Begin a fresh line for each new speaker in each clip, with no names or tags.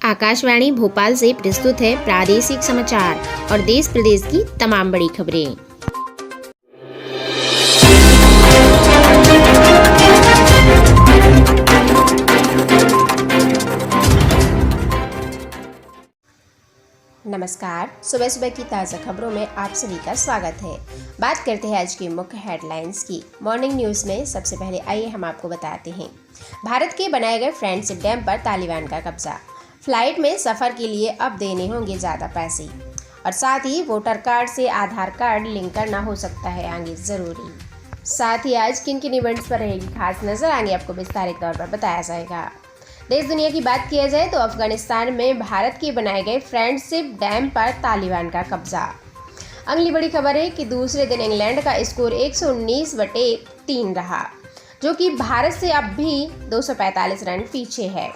आकाशवाणी भोपाल से प्रस्तुत है प्रादेशिक समाचार और देश प्रदेश की तमाम बड़ी खबरें। नमस्कार, सुबह सुबह की ताज़ा खबरों में आप सभी का स्वागत है। बात करते हैं आज की मुख्य हेडलाइंस की। मॉर्निंग न्यूज़ में सबसे पहले आइए हम आपको बताते हैं, भारत के बनाए गए फ्रेंडशिप डैम पर तालिबान का कब्जा। फ्लाइट में सफ़र के लिए अब देने होंगे ज़्यादा पैसे, और साथ ही वोटर कार्ड से आधार कार्ड लिंक करना हो सकता है आगे ज़रूरी। साथ ही आज किन किन इवेंट्स पर रहेगी खास नज़र, आगे आपको विस्तारित तौर पर बताया जाएगा। देश दुनिया की बात किया जाए तो अफगानिस्तान में भारत के बनाए गए फ्रेंडशिप डैम पर तालिबान का कब्जा। अगली बड़ी खबर है कि दूसरे दिन इंग्लैंड का स्कोर 119/3 रहा, जो कि भारत से अब भी 245 रन पीछे है।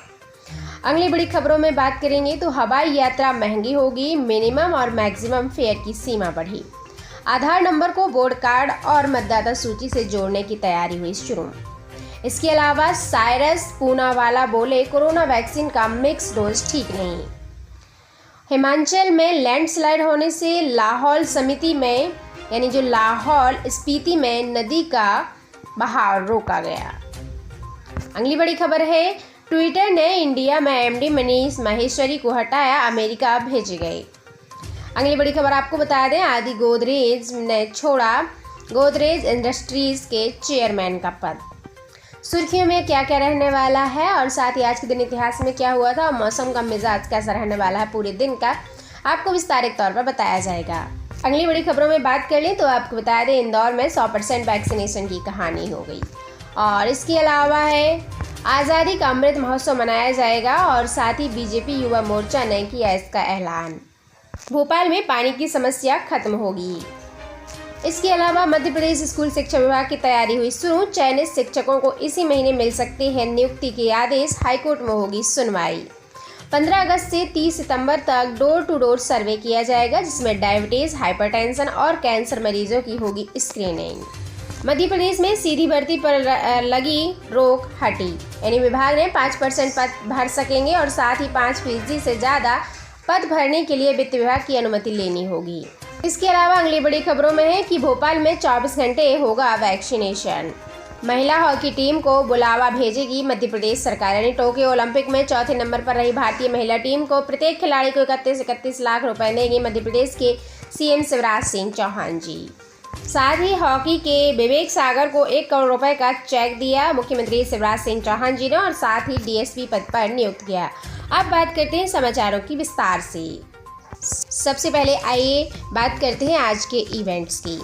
अगली बड़ी खबरों में बात करेंगे तो हवाई यात्रा महंगी होगी, मिनिमम और मैक्सिमम फेयर की सीमा बढ़ी। आधार नंबर को वोट कार्ड और मतदाता सूची से जोड़ने की तैयारी हुई शुरू। इसके अलावा साइरस पूनावाला बोले, कोरोना वैक्सीन का मिक्स डोज ठीक नहीं। हिमाचल में लैंडस्लाइड होने से लाहौल स्पीति में नदी का बहाव रोका गया। अगली बड़ी खबर है, ट्विटर ने इंडिया में एमडी मनीष माहेश्वरी को हटाया, अमेरिका भेजे गए। अगली बड़ी खबर आपको बता दें, आदि गोदरेज ने छोड़ा गोदरेज इंडस्ट्रीज के चेयरमैन का पद। सुर्खियों में क्या क्या रहने वाला है और साथ ही आज के दिन इतिहास में क्या हुआ था और मौसम का मिजाज कैसा रहने वाला है पूरे दिन का, आपको विस्तारित तौर पर बताया जाएगा। अगली बड़ी खबरों में बात कर लें तो आपको बता दें, इंदौर में 100% वैक्सीनेशन की कहानी हो गई। और इसके अलावा है, आज़ादी का अमृत महोत्सव मनाया जाएगा और साथ ही बीजेपी युवा मोर्चा ने किया इसका ऐलान। भोपाल में पानी की समस्या खत्म होगी। इसके अलावा मध्य प्रदेश स्कूल शिक्षा विभाग की तैयारी हुई शुरू, चयनित शिक्षकों को इसी महीने मिल सकते हैं नियुक्ति के आदेश, हाईकोर्ट में होगी सुनवाई। 15 अगस्त से 30 सितंबर तक डोर टू डोर सर्वे किया जाएगा, जिसमें डायबिटीज, हाइपरटेंशन और कैंसर मरीजों की होगी स्क्रीनिंग। मध्य प्रदेश में सीधी भर्ती पर लगी रोक हटी, यानी विभाग ने 5% पद भर सकेंगे और साथ ही 5% से ज़्यादा पद भरने के लिए वित्त विभाग की अनुमति लेनी होगी। इसके अलावा अगली बड़ी खबरों में है कि भोपाल में 24 घंटे होगा वैक्सीनेशन। महिला हॉकी टीम को बुलावा भेजेगी मध्य प्रदेश सरकार, यानी टोक्यो ओलंपिक में चौथे नंबर पर रही भारतीय महिला टीम को प्रत्येक खिलाड़ी को 31 लाख रुपए देंगे मध्य प्रदेश के सीएम शिवराज सिंह चौहान जी। साथ ही हॉकी के विवेक सागर को 1 करोड़ रुपए का चेक दिया मुख्यमंत्री शिवराज सिंह चौहान जी ने, और साथ ही डीएसपी पद पर नियुक्त किया। अब बात करते हैं समाचारों की विस्तार से। सबसे पहले आइए बात करते हैं आज के इवेंट्स की।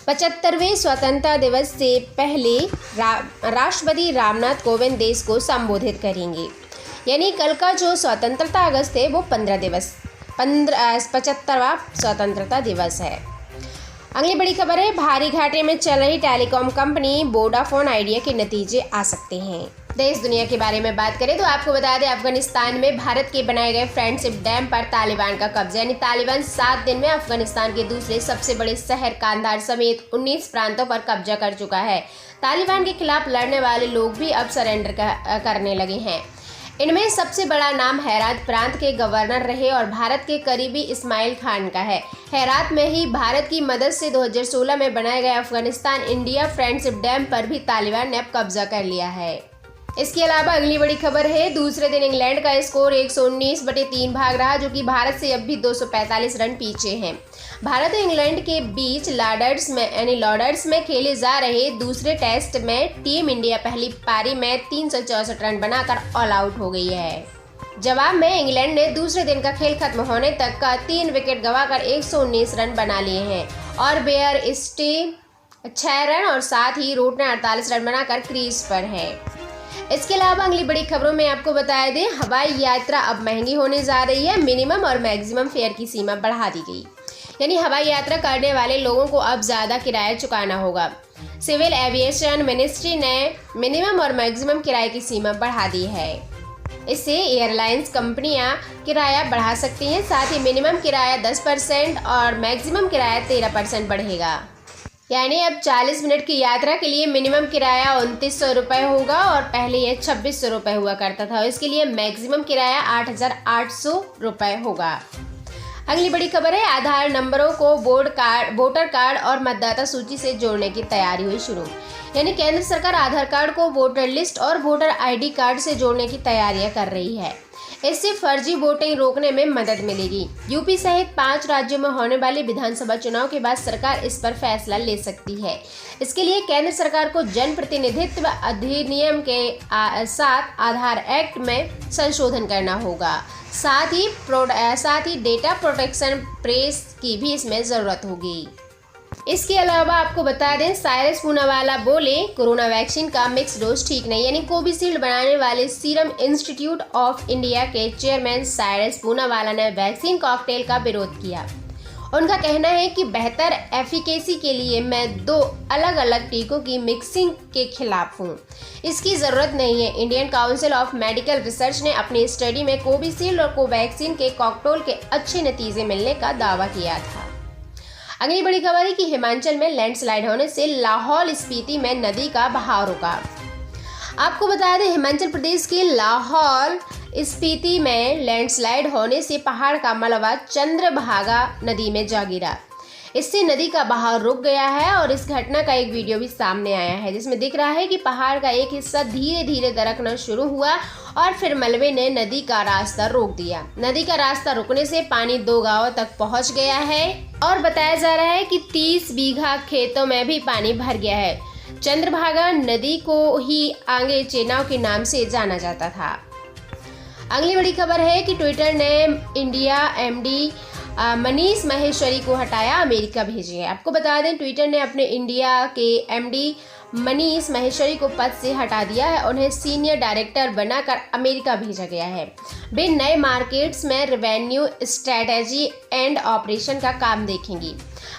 75वें स्वतंत्रता दिवस से पहले राष्ट्रपति रामनाथ कोविंद देश को संबोधित करेंगे, यानी कल का जो स्वतंत्रता अगस्त है वो 75वां स्वतंत्रता दिवस है। अगली बड़ी खबर है, भारी घाटे में चल रही टेलीकॉम कंपनी वोडाफोन आइडिया के नतीजे आ सकते हैं। देश दुनिया के बारे में बात करें तो आपको बता दें, अफगानिस्तान में भारत के बनाए गए फ्रेंडशिप डैम पर तालिबान का कब्जा, यानी तालिबान 7 दिन में अफगानिस्तान के दूसरे सबसे बड़े शहर कांधार समेत 19 प्रांतों पर कब्जा कर चुका है। तालिबान के खिलाफ लड़ने वाले लोग भी अब सरेंडर करने लगे हैं। इनमें सबसे बड़ा नाम हेरात प्रांत के गवर्नर रहे और भारत के करीबी इस्माइल खान का है। हेरात में ही भारत की मदद से 2016 में बनाए गए अफगानिस्तान इंडिया फ्रेंडशिप डैम पर भी तालिबान ने अब कब्जा कर लिया है। इसके अलावा अगली बड़ी खबर है, दूसरे दिन इंग्लैंड का स्कोर 119/3 भाग रहा, जो कि भारत से अब भी 245 रन पीछे हैं। भारत और इंग्लैंड के बीच लॉर्ड्स में खेले जा रहे दूसरे टेस्ट में टीम इंडिया पहली पारी में 364 रन बनाकर ऑल आउट हो गई है। जवाब में इंग्लैंड ने दूसरे दिन का खेल खत्म होने तक का 3 विकेट गंवाकर 119 रन बना लिए हैं, और बेयर स्टे 6 रन और साथ ही रूट ने 48 रन बनाकर क्रीज पर है। इसके अलावा अगली बड़ी खबरों में आपको बताया दें, हवाई यात्रा अब महंगी होने जा रही है, मिनिमम और मैक्सिमम फेयर की सीमा बढ़ा दी गई, यानी हवाई यात्रा करने वाले लोगों को अब ज़्यादा किराया चुकाना होगा। सिविल एविएशन मिनिस्ट्री ने मिनिमम और मैक्सिमम किराए की सीमा बढ़ा दी है। इससे एयरलाइंस कंपनियां किराया बढ़ा सकती हैं, साथ ही मिनिमम किराया 10% और मैक्सिमम किराया 13% बढ़ेगा। यानी अब 40 मिनट की यात्रा के लिए मिनिमम किराया 2900 रुपये होगा और पहले यह 2600 रुपये हुआ करता था। इसके लिए मैक्सिमम किराया 8800 रुपये होगा। अगली बड़ी खबर है, आधार नंबरों को वोटर कार्ड और मतदाता सूची से जोड़ने की तैयारी हुई शुरू। यानी केंद्र सरकार आधार कार्ड को वोटर लिस्ट और वोटर ID कार्ड से जोड़ने की तैयारियां कर रही है। इससे फर्जी वोटिंग रोकने में मदद मिलेगी। यूपी सहित 5 राज्यों में होने वाले विधानसभा चुनाव के बाद सरकार इस पर फैसला ले सकती है। इसके लिए केंद्र सरकार को जन प्रतिनिधित्व अधिनियम के साथ आधार एक्ट में संशोधन करना होगा। साथ ही डेटा प्रोटेक्शन प्रेस की भी इसमें जरूरत होगी। इसके अलावा आपको बता दें, साइरस पूनावाला बोले कोरोना वैक्सीन का मिक्स डोज ठीक नहीं। यानी कोविशील्ड बनाने वाले सीरम इंस्टीट्यूट ऑफ इंडिया के चेयरमैन साइरस पूनावाला ने वैक्सीन कॉकटेल का विरोध किया। उनका कहना है कि बेहतर एफिकेसी के लिए मैं 2 अलग अलग टीकों की मिक्सिंग के खिलाफ हूँ। इसकी ज़रूरत नहीं है। Indian council of medical research ने अपनी स्टडी में कोविशील्ड और कोवैक्सीन के कॉकटेल के अच्छे नतीजे मिलने का दावा किया था। अगली बड़ी खबर है कि हिमाचल में लैंडस्लाइड होने से लाहौल स्पीति में नदी का बहाव रुका। आपको बता दें, हिमाचल प्रदेश के लाहौल स्पीति में लैंडस्लाइड होने से पहाड़ का मलबा चंद्रभागा नदी में जा गिरा। इससे नदी का बहाव रुक गया है और इस घटना का एक वीडियो भी सामने आया है, जिसमें दिख रहा है कि पहाड़ का एक हिस्सा धीरे धीरे दरकना शुरू हुआ और फिर मलबे ने नदी का रास्ता रोक दिया। नदी का रास्ता रुकने से पानी 2 गांवों तक पहुंच गया है और बताया जा रहा है कि 30 बीघा खेतों में भी पानी भर गया है। चंद्रभागा नदी को ही आगे चेनाब के नाम से जाना जाता था। अगली बड़ी खबर है कि ट्विटर ने इंडिया MD मनीष माहेश्वरी को हटाया, अमेरिका भेजे है। आपको बता दें, ट्विटर ने अपने इंडिया के MD मनीष माहेश्वरी को पद से हटा दिया है। उन्हें सीनियर डायरेक्टर बनाकर अमेरिका भेजा गया है। वे नए मार्केट्स में रेवेन्यू स्ट्रेटेजी एंड ऑपरेशन का काम देखेंगी।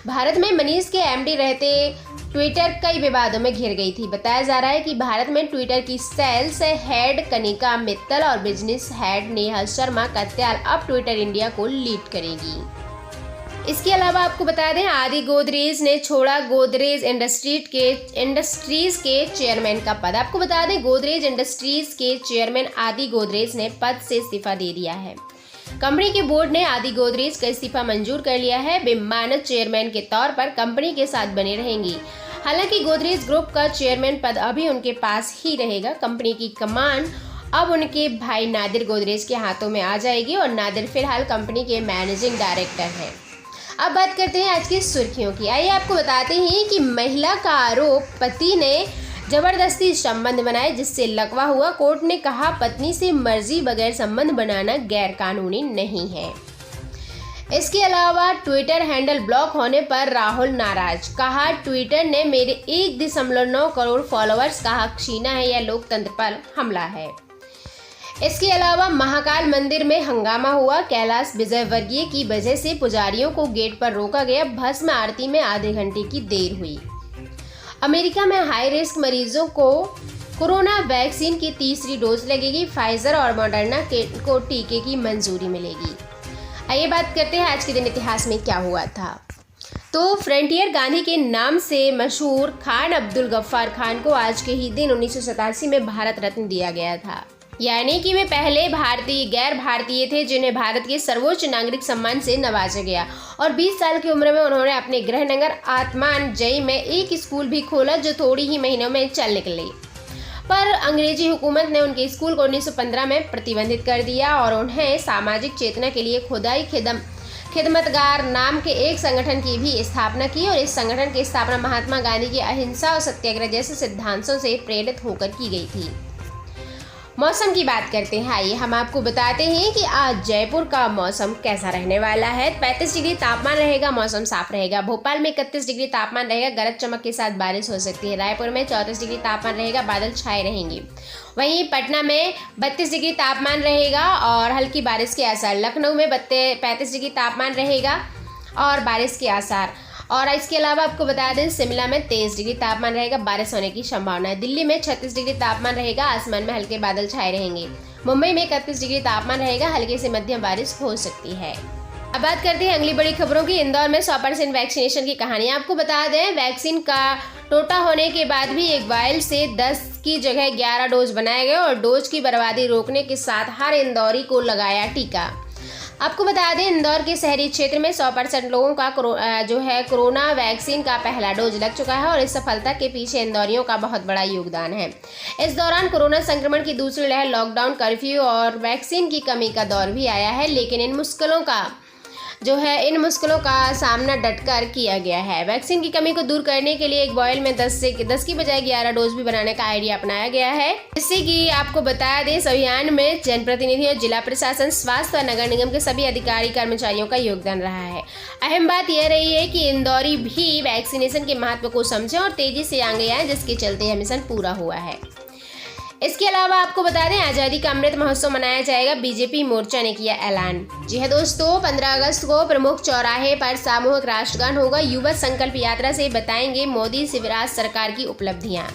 भारत में मनीष के MD रहते ट्विटर कई विवादों में घिर गई थी। बताया जा रहा है कि भारत में ट्विटर की सेल्स हेड कनिका मित्तल और बिजनेस हेड नेहा शर्मा कत्याल अब ट्विटर इंडिया को लीड करेगी। इसके अलावा आपको बता दें, आदि गोदरेज ने छोड़ा गोदरेज इंडस्ट्रीज के चेयरमैन का पद। आपको बता दें, गोदरेज इंडस्ट्रीज के चेयरमैन आदि गोदरेज ने पद से इस्तीफा दे दिया है। कंपनी के बोर्ड ने आदि गोदरेज का इस्तीफा मंजूर कर लिया है। वे मानद चेयरमैन के तौर पर कंपनी के साथ बने रहेंगी। हालांकि गोदरेज ग्रुप का चेयरमैन पद अभी उनके पास ही रहेगा। कंपनी की कमान अब उनके भाई नादिर गोदरेज के हाथों में आ जाएगी और नादिर फिलहाल कंपनी के मैनेजिंग डायरेक्टर हैं। अब बात करते हैं आज की सुर्खियों की। आइए आपको बताते हैं कि महिला का आरोप, पति ने जबरदस्ती संबंध बनाए जिससे लकवा हुआ। कोर्ट ने कहा पत्नी से मर्जी बगैर संबंध बनाना गैर कानूनी नहीं है। इसके अलावा ट्विटर हैंडल ब्लॉक होने पर राहुल नाराज। कहा ट्विटर ने मेरे 1.9 करोड़ फॉलोअर्स का हक छीना है, यह लोकतंत्र पर हमला है। इसके अलावा महाकाल मंदिर में हंगामा हुआ। कैलाश विजयवर्गीय की वजह से पुजारियों को गेट पर रोका गया। भस्म आरती में आधे घंटे की देर हुई। अमेरिका में हाई रिस्क मरीजों को कोरोना वैक्सीन की 3री डोज लगेगी। फाइजर और मॉडर्ना को टीके की मंजूरी मिलेगी। आइए बात करते हैं आज के दिन इतिहास में क्या हुआ था। तो फ्रंटियर गांधी के नाम से मशहूर खान अब्दुल गफ्फार खान को आज के ही दिन 1987 में भारत रत्न दिया गया था। यानी कि वे पहले गैर भारतीय थे जिन्हें भारत के सर्वोच्च नागरिक सम्मान से नवाजा गया। और 20 साल की उम्र में उन्होंने अपने गृहनगर आत्मानजई में एक स्कूल भी खोला जो थोड़ी ही महीनों में चल निकले। पर अंग्रेजी हुकूमत ने उनके स्कूल को 1915 में प्रतिबंधित कर दिया और उन्हें सामाजिक चेतना के लिए खुदाई खिदमतगार नाम के एक संगठन की भी स्थापना की। और इस संगठन की स्थापना महात्मा गांधी की अहिंसा और सत्याग्रह जैसे सिद्धांतों से प्रेरित होकर की गई थी। मौसम की बात करते हैं। आइए हम आपको बताते हैं कि आज जयपुर का मौसम कैसा रहने वाला है। 35 डिग्री तापमान रहेगा, मौसम साफ रहेगा। भोपाल में 31 डिग्री तापमान रहेगा, गरज चमक के साथ बारिश हो सकती है। रायपुर में 34 डिग्री तापमान रहेगा, बादल छाए रहेंगे। वहीं पटना में 32 डिग्री तापमान रहेगा और हल्की बारिश के आसार। लखनऊ में 35 डिग्री तापमान रहेगा और बारिश के आसार। और इसके अलावा आपको बता दें, शिमला में 23 डिग्री तापमान रहेगा, बारिश होने की संभावना है। दिल्ली में 36 डिग्री तापमान रहेगा, आसमान में हल्के बादल छाए रहेंगे। मुंबई में 31 डिग्री तापमान रहेगा, हल्की से मध्यम बारिश हो सकती है। अब बात करते हैं अगली बड़ी खबरों की। इंदौर में 100% वैक्सीनेशन की कहानी। आपको बता दें, वैक्सीन का टोटा होने के बाद भी एक वायल से 10 की जगह 11 डोज बनाए गए और डोज की बर्बादी रोकने के साथ हर इंदौरी को लगाया टीका। आपको बता दें, इंदौर के शहरी क्षेत्र में 100% लोगों का कोरोना वैक्सीन का पहला डोज लग चुका है और इस सफलता के पीछे इंदौरियों का बहुत बड़ा योगदान है। इस दौरान कोरोना संक्रमण की दूसरी लहर, लॉकडाउन, कर्फ्यू और वैक्सीन की कमी का दौर भी आया है, लेकिन इन मुश्किलों का सामना डटकर किया गया है। वैक्सीन की कमी को दूर करने के लिए एक बॉयल में 10 की बजाय 11 डोज भी बनाने का आइडिया अपनाया गया है। जिससे कि आपको बता दें, इस अभियान में जनप्रतिनिधि और जिला प्रशासन, स्वास्थ्य और नगर निगम के सभी अधिकारी कर्मचारियों का योगदान रहा है। अहम बात यह रही है कि इंदौरी भी वैक्सीनेशन के महत्व को समझे और तेजी से आगे आए, जिसके चलते यह मिशन पूरा हुआ है। इसके अलावा आपको बता दें, आज़ादी का अमृत महोत्सव मनाया जाएगा। बीजेपी मोर्चा ने किया ऐलान। जी है दोस्तों, 15 अगस्त को प्रमुख चौराहे पर सामूहिक राष्ट्रगान होगा। युवा संकल्प यात्रा से बताएंगे मोदी शिवराज सरकार की उपलब्धियां।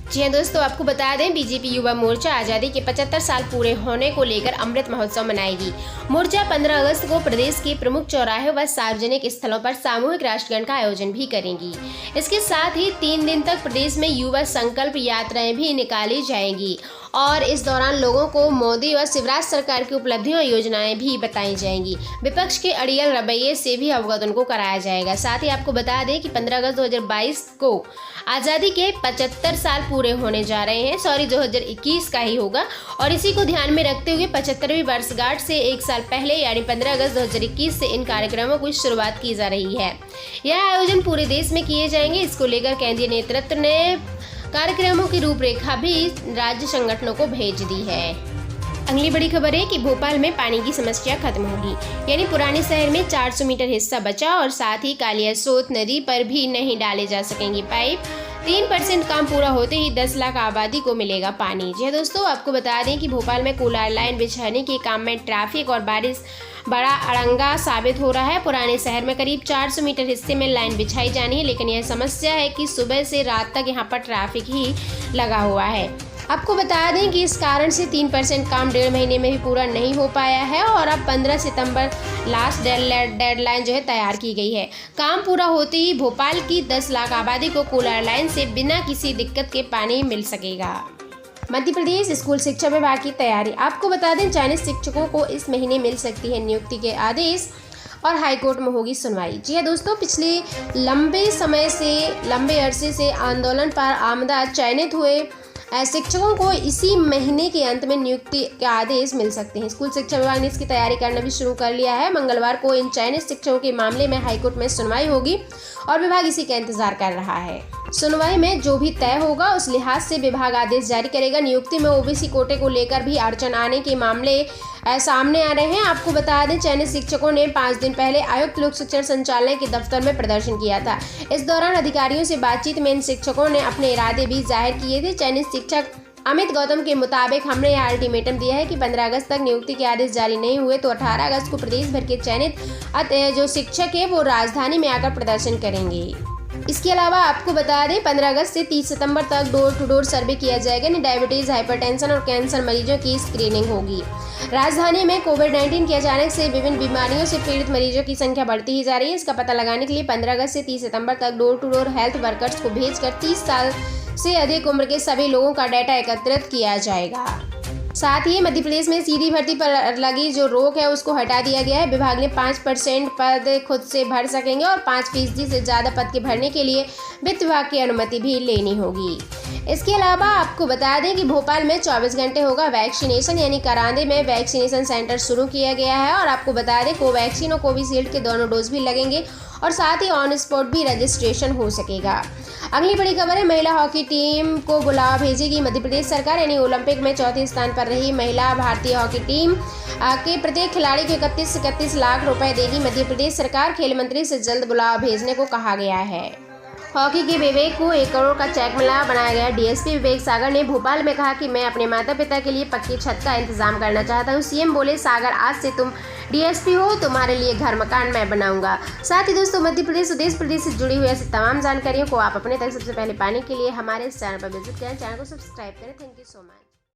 जी हाँ दोस्तों, आपको बता दें, बीजेपी युवा मोर्चा आज़ादी के 75 साल पूरे होने को लेकर अमृत महोत्सव मनाएगी। मोर्चा 15 अगस्त को प्रदेश के प्रमुख चौराहे व सार्वजनिक स्थलों पर सामूहिक राष्ट्रगान का आयोजन भी करेंगी। इसके साथ ही 3 दिन तक प्रदेश में युवा संकल्प यात्राएं भी निकाली जाएंगी और इस दौरान लोगों को मोदी व शिवराज सरकार की उपलब्धियों और योजनाएं भी बताई जाएंगी। विपक्ष के अड़ियल रवैये से भी अवगत उनको कराया जाएगा। साथ ही आपको बता दें कि 15 अगस्त 2022 को आज़ादी के 75 साल पूरे होने जा रहे हैं। 2021 का ही होगा और इसी को ध्यान में रखते हुए 75वीं वर्षगांठ से एक साल पहले यानी 15 अगस्त 2021 से इन कार्यक्रमों की शुरुआत की जा रही है। यह आयोजन पूरे देश में किए जाएंगे। इसको लेकर केंद्रीय नेतृत्व ने कार्यक्रमों की रूपरेखा भी राज्य संगठनों को भेज दी है। अगली बड़ी खबर है कि भोपाल में पानी की समस्या खत्म होगी, यानी पुराने शहर में 400 मीटर हिस्सा बचा और साथ ही कालियासोत नदी पर भी नहीं डाले जा सकेंगे पाइप। 3% काम पूरा होते ही 10 लाख आबादी को मिलेगा पानी। जी दोस्तों, आपको बता दें कि भोपाल में कूलर लाइन बिछाने के काम में ट्रैफिक और बारिश बड़ा अड़ंगा साबित हो रहा है। पुराने शहर में करीब 400 मीटर हिस्से में लाइन बिछाई जानी है, लेकिन यह समस्या है कि सुबह से रात तक यहाँ पर ट्रैफिक ही लगा हुआ है। आपको बता दें कि इस कारण से 3% काम 1.5 महीने में भी पूरा नहीं हो पाया है और अब 15 सितंबर लास्ट डेडलाइन तैयार की गई है। काम पूरा होते ही भोपाल की 10 लाख आबादी को कूलर लाइन से बिना किसी दिक्कत के पानी मिल सकेगा। मध्य प्रदेश स्कूल शिक्षा विभाग की तैयारी। आपको बता दें, चयनित शिक्षकों को इस महीने मिल सकती है नियुक्ति के आदेश और हाईकोर्ट में होगी सुनवाई। जी हाँ दोस्तों, पिछले लंबे अरसे से आंदोलन पर आमदा चयनित हुए शिक्षकों को इसी महीने के अंत में नियुक्ति के आदेश मिल सकते हैं। स्कूल शिक्षा विभाग ने इसकी तैयारी करना भी शुरू कर लिया है। मंगलवार को इन चयनित शिक्षकों के मामले में हाईकोर्ट में सुनवाई होगी और विभाग इसी का इंतजार कर रहा है। सुनवाई में जो भी तय होगा उस लिहाज से विभाग आदेश जारी करेगा। नियुक्ति में ओबीसी कोटे को लेकर भी अड़चन आने के मामले सामने आ रहे हैं। आपको बता दें, चयनित शिक्षकों ने 5 दिन पहले आयुक्त लोक शिक्षण संचालय के दफ्तर में प्रदर्शन किया था। इस दौरान अधिकारियों से बातचीत में इन शिक्षकों ने अपने इरादे भी जाहिर किए थे। चयनित शिक्षक अमित गौतम के मुताबिक हमने यह अल्टीमेटम दिया है कि 15 अगस्त तक नियुक्ति के आदेश जारी नहीं हुए तो 18 अगस्त को प्रदेश भर के चयनित जो शिक्षक है वो राजधानी में आकर प्रदर्शन करेंगे। इसके अलावा आपको बता दें, 15 अगस्त से 30 सितंबर तक डोर टू डोर सर्वे किया जाएगा। डायबिटीज, हाइपरटेंशन और कैंसर मरीजों की स्क्रीनिंग होगी। राजधानी में कोविड-19 की अचानक से विभिन्न बीमारियों से पीड़ित मरीजों की संख्या बढ़ती ही जा रही है। इसका पता लगाने के लिए 15 अगस्त से 30 सितंबर तक door to door health workers को भेजकर 30 साल से अधिक उम्र के सभी लोगों का डाटा एकत्रित किया जाएगा। साथ ही मध्य प्रदेश में सीधी भर्ती पर लगी जो रोक है उसको हटा दिया गया है। विभाग ने 5% पद खुद से भर सकेंगे और 5% से ज़्यादा पद के भरने के लिए वित्त विभाग की अनुमति भी लेनी होगी। इसके अलावा आपको बता दें कि भोपाल में 24 घंटे होगा वैक्सीनेशन, यानी करांदे में वैक्सीनेशन सेंटर शुरू किया गया है। और आपको बता दें, कोवैक्सीन और कोविशील्ड के दोनों डोज भी लगेंगे और साथ ही ऑन स्पॉट भी रजिस्ट्रेशन हो सकेगा। अगली बड़ी खबर है, महिला हॉकी टीम को बुलावा भेजेगी मध्य प्रदेश सरकार, यानी ओलंपिक में चौथे स्थान पर रही महिला भारतीय हॉकी टीम के प्रत्येक खिलाड़ी को 31 लाख रुपए देगी मध्य प्रदेश सरकार। खेल मंत्री से जल्द बुलावा भेजने को कहा गया है। हॉकी के विवेक को 1 करोड़ का चेक मिला, बनाया गया। डीएसपी विवेक सागर ने भोपाल में कहा कि मैं अपने माता पिता के लिए पक्की छत का इंतजाम करना चाहता हूं। सीएम बोले, सागर आज से तुम डीएसपी हो, तुम्हारे लिए घर मकान मैं बनाऊंगा। साथ ही दोस्तों, मध्य प्रदेश और देश प्रदेश से जुड़ी हुई ऐसी तमाम जानकारियों को आप अपने तक सबसे पहले पाने के लिए हमारे इस चैनल पर विजिट करें। चैनल को सब्सक्राइब करें। Thank you so much.